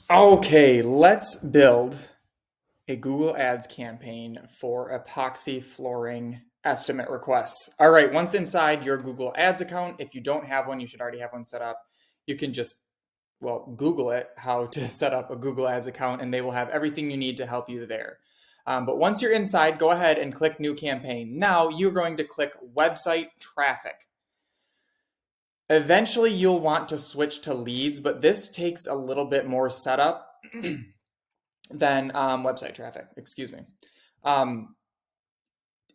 Okay, let's build a Google Ads campaign for epoxy flooring estimate requests. All right, once inside your Google Ads account, if you don't have one, you should already have one set up. You can just, Google it, how to set up a Google Ads account, and they will have everything you need to help you there. But once you're inside, go ahead and click New Campaign. Now you're going to click Website Traffic. Eventually, you'll want to switch to leads, but this takes a little bit more setup than website traffic. Excuse me. Um,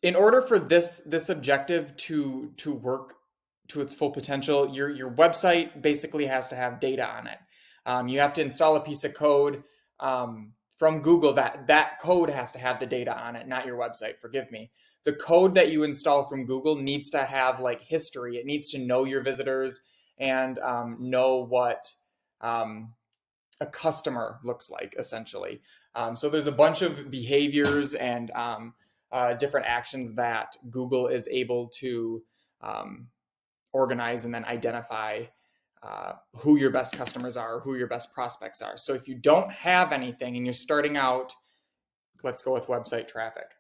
in order for this objective to work to its full potential, your website basically has to have data on it. You have to install a piece of code from Google. That code has to have the data on it, not your website. Forgive me. The code that you install from Google needs to have like history. It needs to know your visitors and know what a customer looks like, essentially. So there's a bunch of behaviors and different actions that Google is able to organize and then identify who your best customers are, who your best prospects are. So if you don't have anything and you're starting out, let's go with website traffic.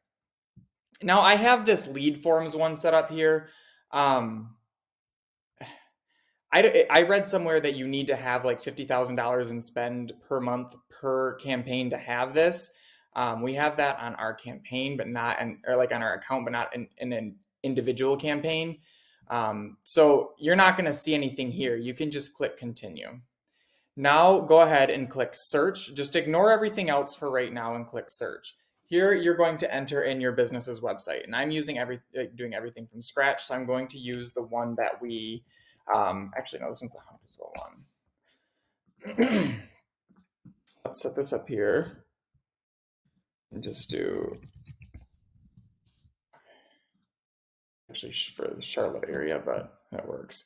Now I have this lead forms one set up here. I read somewhere that you need to have like $50,000 in spend per month per campaign to have this. We have that on our campaign, but not or like on our account, but not in an individual campaign. So you're not going to see anything here. You can just click continue. Now go ahead and click search. Just ignore everything else for right now and click search. Here you're going to enter in your business's website, and I'm using doing everything from scratch. So I'm going to use the one that we actually no, this one's a Huntersville one. Let's set this up here and just do actually for the Charlotte area, but that works.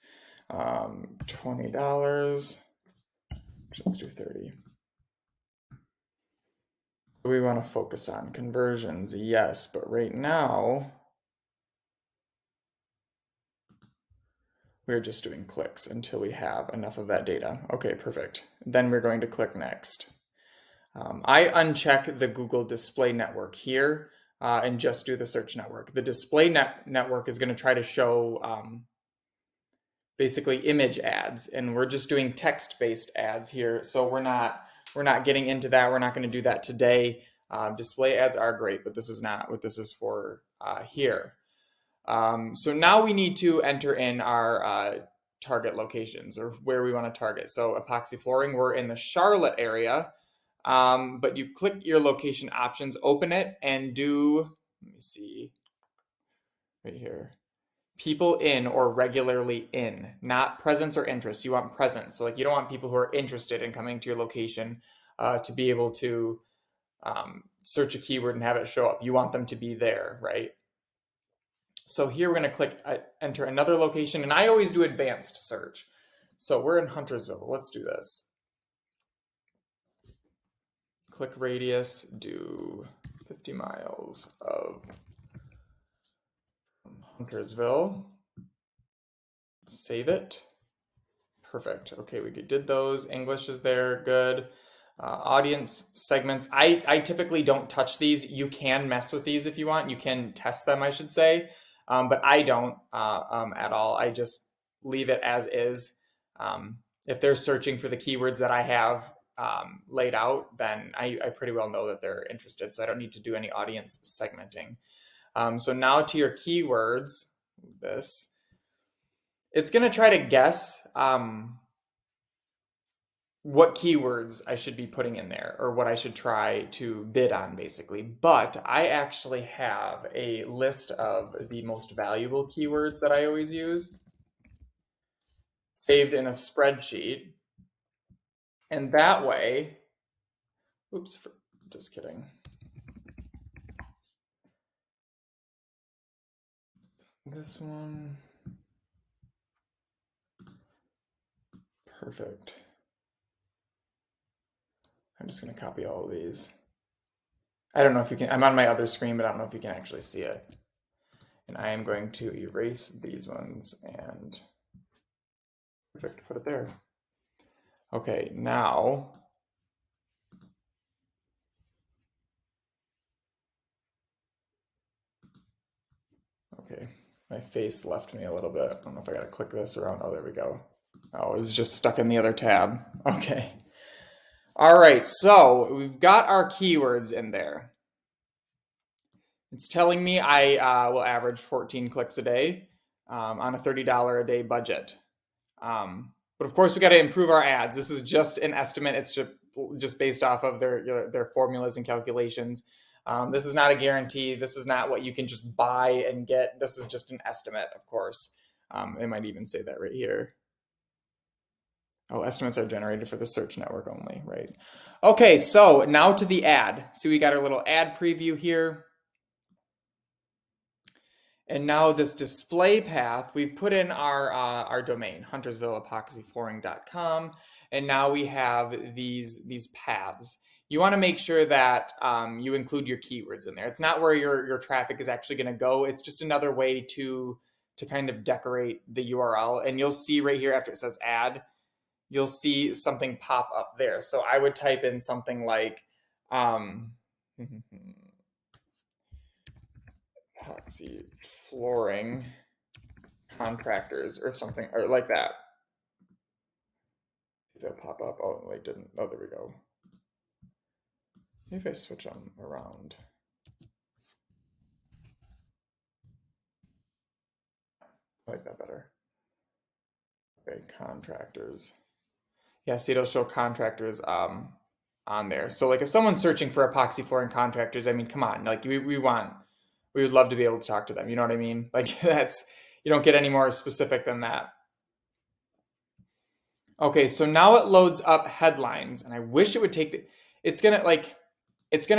$20. Let's do 30. We want to focus on conversions, yes, but right now we're just doing clicks until we have enough of that data. Okay, perfect. Then we're going to click next. I uncheck the Google Display Network here and just do the search network. The display network is going to try to show basically image ads, and we're just doing text-based ads here. So we're not getting into that. We're not going to do that today. Display ads are great, but this is not what this is for here. So now we need to enter in our target locations or where we want to target. So epoxy flooring, we're in the Charlotte area, but you click your location options, open it, and do, let me see, right here, people in or regularly in, not presence or interest. You want presence. So like you don't want people who are interested in coming to your location to be able to search a keyword and have it show up. You want them to be there, right? So here we're going to click enter another location, and I always do advanced search. So we're in Huntersville. Let's do this. Click radius, do 50 miles of Huntersville. Save it. Perfect. Okay, we did those. English is there. Good. Audience segments. I typically don't touch these. You can mess with these if you want. You can test them, I should say. But I don't at all. I just leave it as is. If they're searching for the keywords that I have laid out, then I pretty well know that they're interested. So I don't need to do any audience segmenting. So now to your keywords, this. It's going to try to guess what keywords I should be putting in there or what I should try to bid on, basically. But I actually have a list of the most valuable keywords that I always use saved in a spreadsheet. And that way, oops, just kidding. This one, perfect. I'm just going to copy all of these. I don't know if you can, I'm on my other screen, but I don't know if you can actually see it. And I am going to erase these ones and perfect, put it there. Okay, now My face left me a little bit. I don't know if I gotta click this around. Oh, there we go. Oh, it was just stuck in the other tab. Okay. All right, so we've got our keywords in there. It's telling me I will average 14 clicks a day on a $30 a day budget. But of course, we got to improve our ads. This is just an estimate. It's just based off of their formulas and calculations. This is not a guarantee. This is not what you can just buy and get. This is just an estimate, of course. It might even say that right here. Oh, estimates are generated for the search network only, right? Okay, so now to the ad. See, we got our little ad preview here. And now this display path, we've put in our domain, huntersvilleepoxyflooring.com, and now we have these paths. You want to make sure that you include your keywords in there. It's not where your traffic is actually going to go. It's just another way to kind of decorate the URL. And you'll see right here after it says ad, you'll see something pop up there. So I would type in something like epoxy flooring contractors or something, or like that. They'll pop up. Oh, they didn't. Oh, there we go. Maybe if I switch them around. I like that better. Okay, contractors. Yeah, see, it'll show contractors on there. So like if someone's searching for epoxy flooring contractors, I mean, come on, like we would love to be able to talk to them. You know what I mean? Like you don't get any more specific than that. Okay, so now it loads up headlines, and I wish it would take it's gonna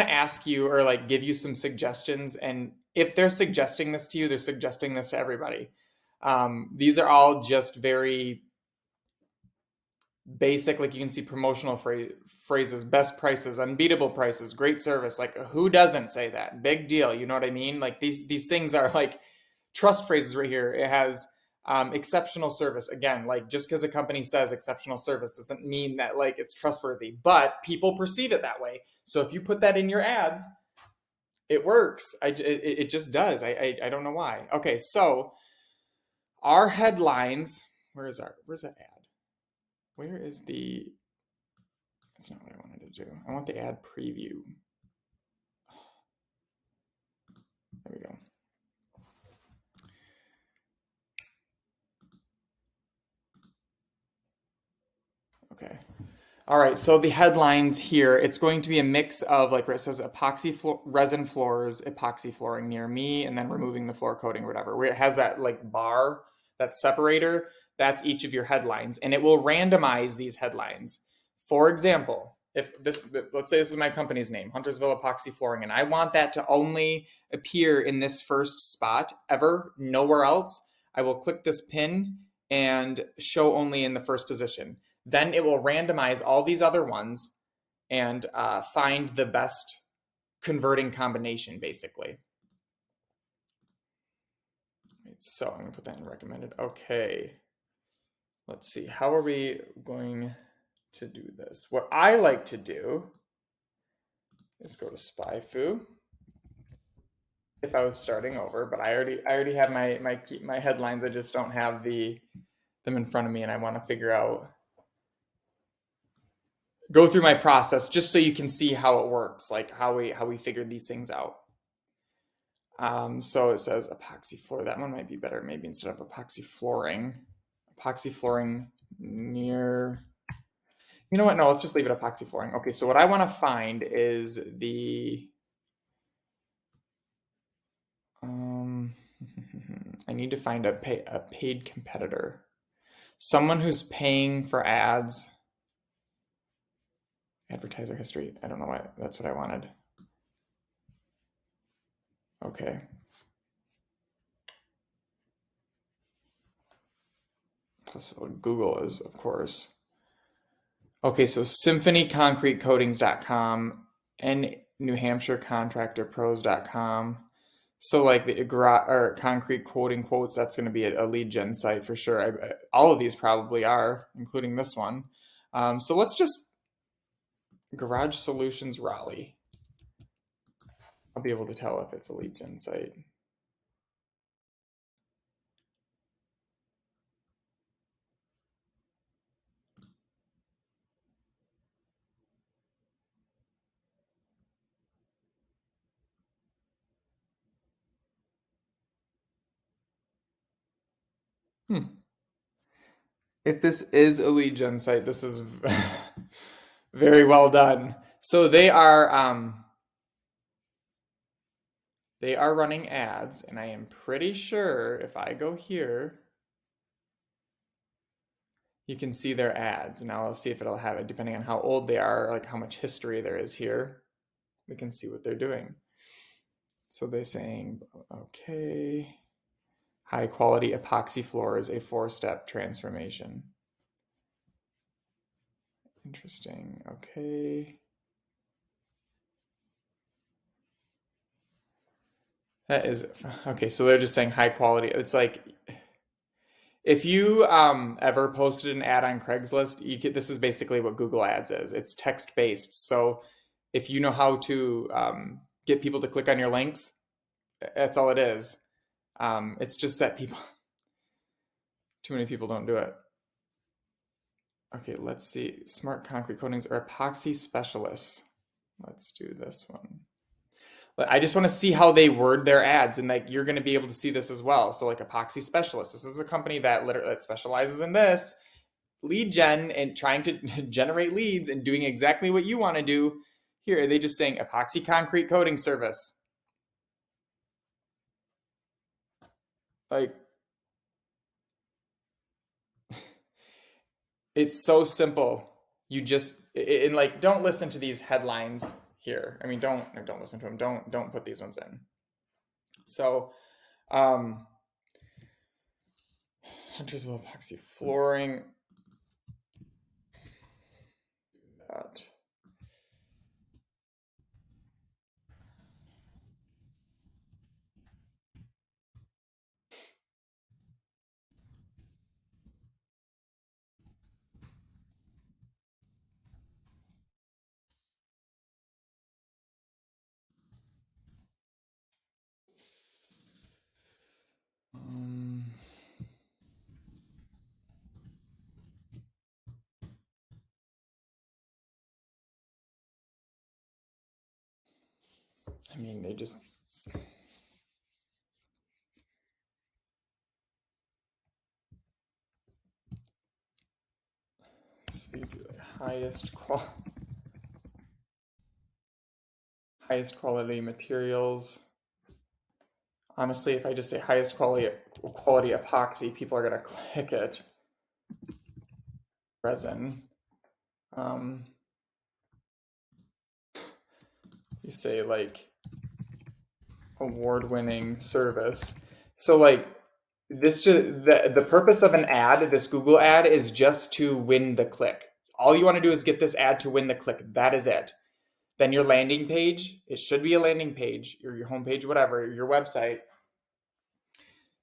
ask you or like give you some suggestions, and if they're suggesting this to you, they're suggesting this to everybody. These are all just very basic, like you can see promotional phrases, best prices, unbeatable prices, great service. Like who doesn't say that? Big deal, you know what I mean? Like these things are like trust phrases right here. It has exceptional service. Again, like just because a company says exceptional service doesn't mean that like it's trustworthy, but people perceive it that way. So if you put that in your ads, it works. It just does. I don't know why. Okay, so our headlines. Where's that ad? Where is the? That's not what I wanted to do. I want the ad preview. There we go. Okay. All right, so the headlines here, it's going to be a mix of like where it says epoxy resin floors, epoxy flooring near me, and then removing the floor coating or whatever. Where it has that like bar, that separator, that's each of your headlines, and it will randomize these headlines. For example, let's say this is my company's name, Huntersville Epoxy Flooring, and I want that to only appear in this first spot ever, nowhere else, I will click this pin and show only in the first position. Then it will randomize all these other ones and find the best converting combination, basically. So I'm going to put that in recommended. Okay. Let's see. How are we going to do this? What I like to do is go to SpyFu. If I was starting over, but I already have my headlines. I just don't have them in front of me, and I want to figure out. Go through my process just so you can see how it works, like how we figured these things out. So it says epoxy floor. That one might be better, maybe instead of epoxy flooring near. You know what? No, let's just leave it epoxy flooring. Okay, so what I want to find is the. I need to find a paid competitor, someone who's paying for ads. Advertiser history. I don't know why. That's what I wanted. Okay. That's what Google is, of course. Okay, so symphonyconcretecoatings.com and newhampshirecontractorpros.com. So like the or concrete quoting quotes, that's going to be a lead gen site for sure. All of these probably are, including this one. So let's just Garage Solutions Raleigh. I'll be able to tell if it's a lead gen site. If this is a lead gen site, this is very well done. So they are running ads, and I am pretty sure if I go here, you can see their ads. Now I'll see if it'll have it depending on how old they are, like how much history there is here. We can see what they're doing. So they're saying, okay, high quality epoxy floors, a 4-step transformation. Interesting. Okay. That is okay. So they're just saying high quality. It's like if you ever posted an ad on Craigslist, you could, this is basically what Google Ads is. It's text based. So if you know how to get people to click on your links, that's all it is. It's just that people, too many people don't do it. Okay, let's see. Smart concrete coatings or epoxy specialists. Let's do this one. I just want to see how they word their ads, and like you're going to be able to see this as well. So like epoxy specialists, this is a company that literally that specializes in this lead gen and trying to generate leads and doing exactly what you want to do. Here, are they just saying epoxy concrete coating service? Like it's so simple. You just and like don't listen to these headlines here. I mean, don't listen to them. Don't put these ones in. So, hunters of epoxy flooring. That. Um, I mean, they just. So you do like highest quality materials. Honestly, if I just say highest quality epoxy, people are gonna click it. Resin. Um, you say like award-winning service. So like this just the purpose of an ad, this Google ad is just to win the click. All you want to do is get this ad to win the click. That is it. Then your landing page, it should be a landing page, or your homepage, whatever, your website.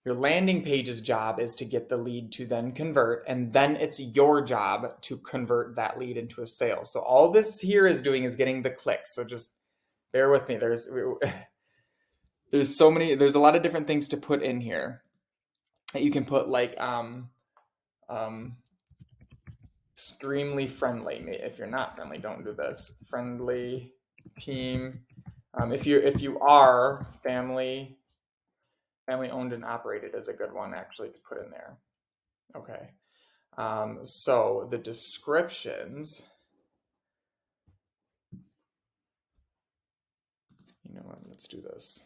Your landing page's job is to get the lead to then convert, and then it's your job to convert that lead into a sale. So all this here is doing is getting the clicks. So just bear with me. There's a lot of different things to put in here. You can put like um, extremely friendly. If you're not friendly, don't do this. Friendly team. If you are family owned and operated is a good one actually to put in there. Okay. So the descriptions. You know what? Let's do this.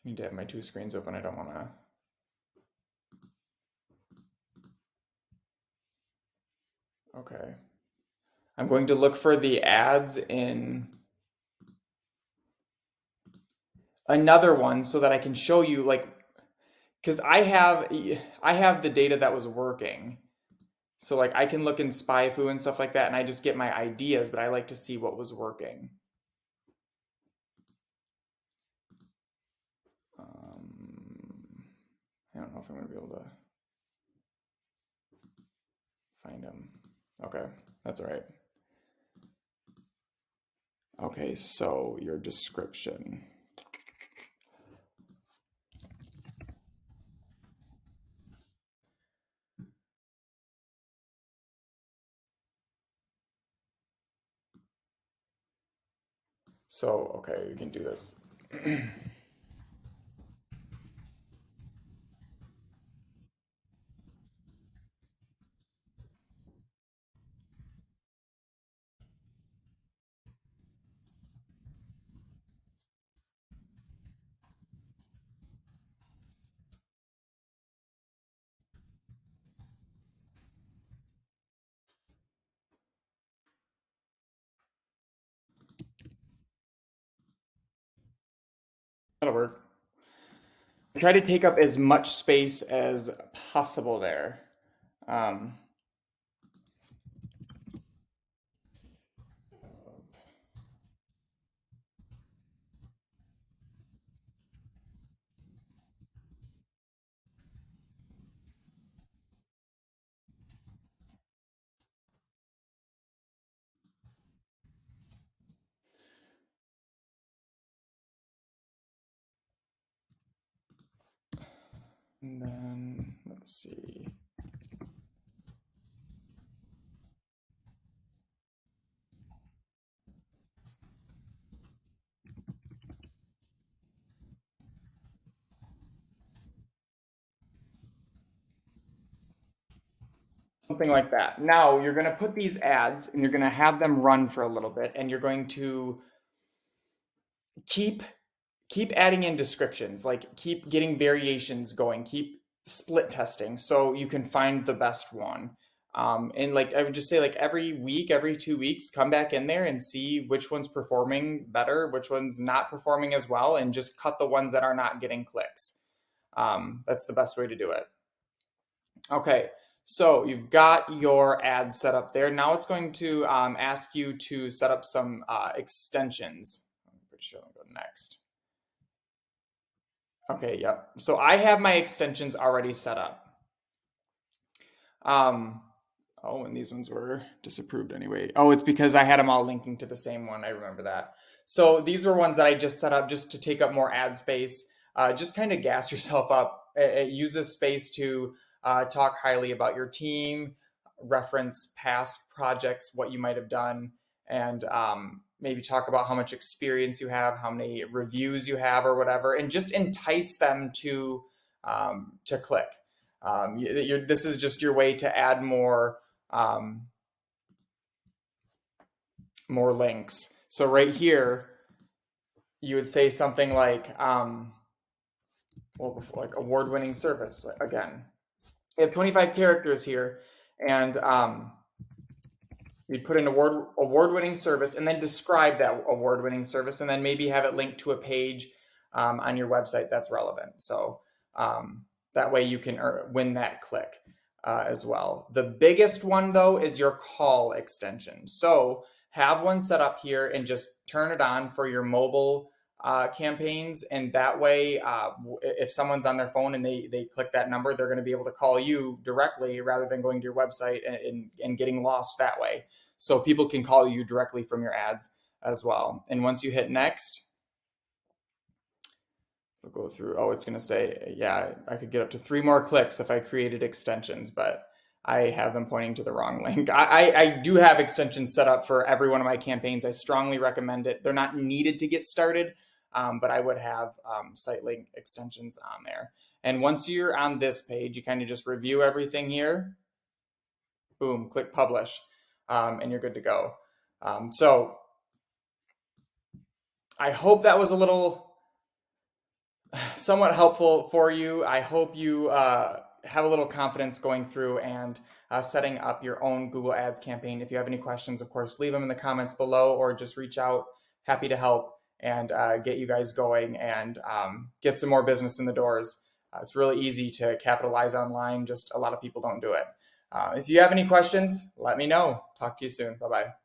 I need to have my two screens open. I don't want to. Okay. I'm going to look for the ads in another one so that I can show you like because I have the data that was working. So like I can look in SpyFu and stuff like that and I just get my ideas, but I like to see what was working. I don't know if I'm going to be able to find them. Okay, that's all right. Okay, so your description. So, okay, you can do this. That'll work. Try to take up as much space as possible there. Um, and then let's see. Something like that. Now you're going to put these ads and you're going to have them run for a little bit, and you're going to keep keep adding in descriptions, like keep getting variations going, keep split testing so you can find the best one. And like I would just say, like every week, every 2 weeks, come back in there and see which one's performing better, which one's not performing as well, and just cut the ones that are not getting clicks. That's the best way to do it. Okay, so you've got your ad set up there. Now it's going to ask you to set up some extensions. I'm pretty sure I'll go next. Okay, yep. So I have my extensions already set up. Um, oh, and these ones were disapproved anyway. Oh, it's because I had them all linking to the same one. I remember that. So these were ones that I just set up just to take up more ad space. Just kind of gas yourself up. Use this space to talk highly about your team, reference past projects, what you might have done, and maybe talk about how much experience you have, how many reviews you have, or whatever, and just entice them to click. This is just your way to add more links. So right here, you would say something like, well, before, like award-winning service. Again, you have 25 characters here, and you'd put an award-winning service, and then describe that award-winning service, and then maybe have it linked to a page on your website that's relevant. So that way you can win that click as well. The biggest one though is your call extension. So have one set up here and just turn it on for your mobile campaigns, and that way if someone's on their phone and they click that number, they're going to be able to call you directly rather than going to your website and getting lost that way. So people can call you directly from your ads as well. And once you hit next, it'll go through. Oh, it's going to say, yeah, I could get up to 3 more clicks if I created extensions, but I have them pointing to the wrong link. I do have extensions set up for every one of my campaigns. I strongly recommend it. They're not needed to get started, but I would have site link extensions on there. And once you're on this page, you kind of just review everything here. Boom, click publish, and you're good to go. So I hope that was a little somewhat helpful for you. I hope you have a little confidence going through and setting up your own Google Ads campaign. If you have any questions, of course, leave them in the comments below or just reach out. Happy to help and get you guys going and get some more business in the doors. It's really easy to capitalize online. Just a lot of people don't do it. If you have any questions, let me know. Talk to you soon. Bye-bye.